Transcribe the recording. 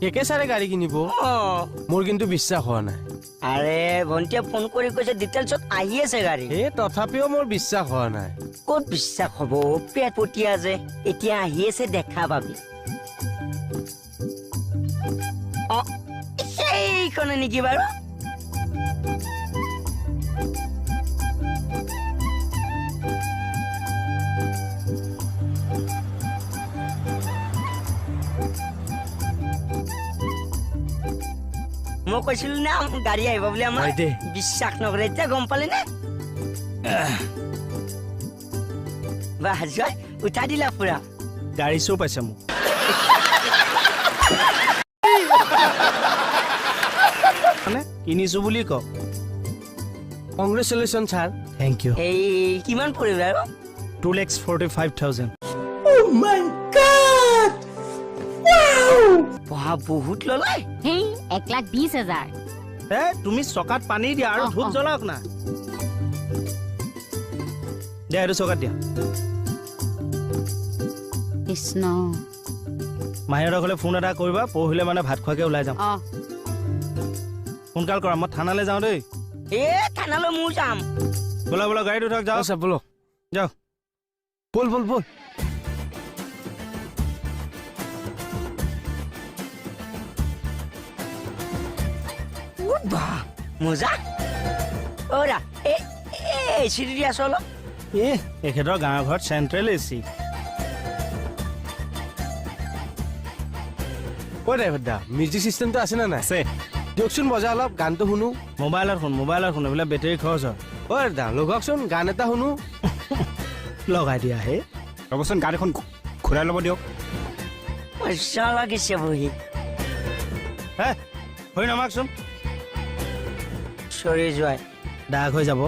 কেকে ছাৰে গাড়ী কিনিব মোৰ কিন্তু বিশ্বাস হোৱা নাই আৰে ভণ্টিয়ে ফোন কৰি কৈছে ডিটেইলছত আহি আছে গাড়ী তথাপিও মোৰ বিশ্বাস হোৱা নাই ক'ত বিশ্বাস হ'ব পেট পটিয়া যে এতিয়া আহি আছে দেখা পাবি সেইখনে নেকি বাৰু মই কৈছিলো না গাড়ী আহিব বুলি আমাৰ বিশ্বাস নকৰে এতিয়া গম পালে নে বাহ জয় উঠাই দিলা পুৰা গাড়ী চৌ পাইছে মোক মানে কিনিছো বুলি কওক কংগ্ৰেচুলেশ্যন ছাৰ থেংক ইউ এই কিমান পৰিব আৰু 2,45,000 পঢ়া বহুত ললাই হেই 1,20,000 তুমি চকাত পানী দিয়া আৰু ধূপ জ্বলাওক না দিয়া এইটো চকাত দিয়া কৃষ্ণ মাহীহঁতৰ ঘৰলৈ ফোন এটা কৰিবা পৰহিলে মানে ভাত খোৱাকে ওলাই যাম সোনকাল কৰা মই থানালৈ যাওঁ দেই থানালৈ মোৰ যাম বোলা বোলা গাড়ীত উঠক যাওঁ আচ্ছা বলো যাওঁ বল বল বল মজা ওৰা চিৰি দিয়া চলো এখেতৰ গাঁৱৰ ঘৰত চেণ্ট্ৰেল এচি দা মিউজিক চিষ্টেমটো আছে নে নাই আছে দিয়কচোন বজা অলপ গানটো শুনো মোবাইলত শুনো বোলে বেটেৰী খৰচ হয় দা লগাওকচোন গান এটা শুনো লগাই দিয়া হে ৰ'বচোন গান এখন ঘূৰাই ল'ব দিয়ক মজা লাগিছে বহি হে হৈ নামাকচোন চৰি যোৱাই দাগ হৈ যাব